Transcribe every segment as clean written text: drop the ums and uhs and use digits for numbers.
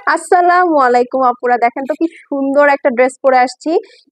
আসসালামু আলাইকুম আপুরা, দেখেন তো কি সুন্দর একটা ড্রেস পরে আসছি।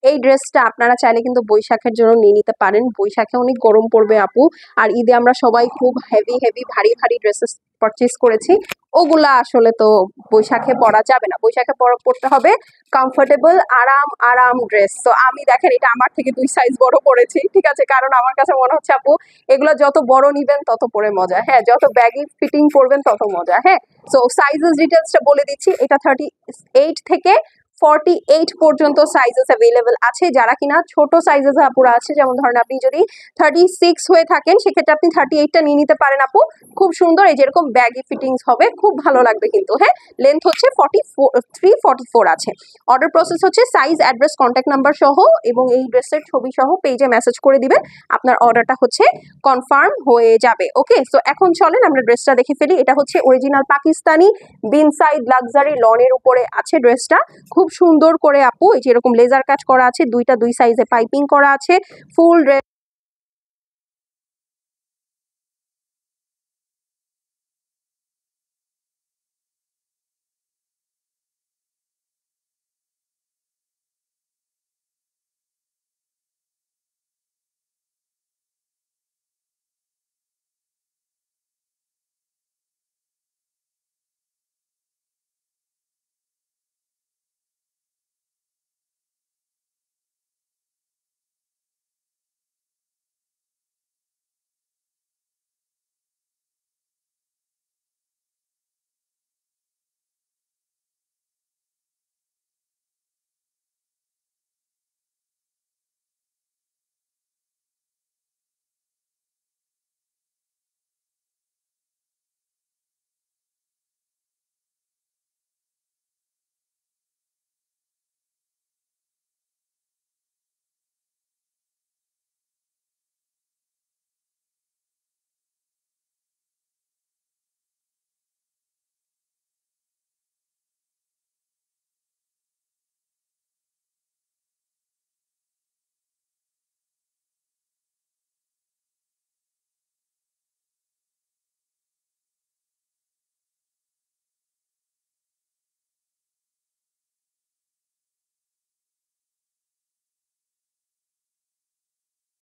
এই ড্রেসটা আপনারা চাইলে কিন্তু বৈশাখের জন্য নিয়ে নিতে পারেন। বৈশাখে অনেক গরম পড়বে আপু, আর ঈদে আমরা সবাই খুব হেভি হেভি ভারী ভারী ড্রেসেস পারচেজ করেছি। ওগুলা আসলে তো বৈশাখে পরা যাবে না, বৈশাখে পরতে হবে কমফোর্টেবল আরাম আরাম ড্রেস। তো আমি দেখেন এটা আমার থেকে 2 সাইজ বড় পরেছি, ঠিক আছে, কারণ আমার কাছে মনে হচ্ছে আপু এগুলো যত বড় নিবেন তত পরে মজা, হ্যাঁ, যত ব্যাগি ফিটিং করবেন তত মজা, হ্যাঁ। সো সাইজেস ডিটেলসটা বলে দিচ্ছি, এটা 38 থেকে 48 পর্যন্ত সাইজেস অ্যাভেলেবেল আছে। যারা কিনা ছোট সাইজেস আপুরা আছে, যেমন ধরেন আপনি যদি 36 হয়ে থাকেন সেক্ষেত্রে আপনি 38টা নিয়ে নিতে পারেন আপু। খুব সুন্দর, এই যেরকম ব্যাগি ফিটিংস হবে, খুব ভালো লাগবে কিন্তু, হ্যাঁ। লেন্থ হচ্ছে 44 আছে। অর্ডার প্রসেস হচ্ছে সাইজ, অ্যাড্রেস, কন্ট্যাক্ট নাম্বার সহ এবং এই ড্রেসের ছবি সহ পেজে মেসেজ করে দিবেন, আপনার অর্ডারটা হচ্ছে কনফার্ম হয়ে যাবে। ওকে, সো এখন চলেন আমরা ড্রেসটা দেখে ফেলি। এটা হচ্ছে অরিজিনাল পাকিস্তানি বিনসাইড লাক্সারি লনের উপরে আছে ড্রেসটা। খুব সুন্দর করে আপু এই যে এরকম লেজার কাজ করা আছে, দুই সাইজে পাইপিং করা আছে। ফুল ড্রেস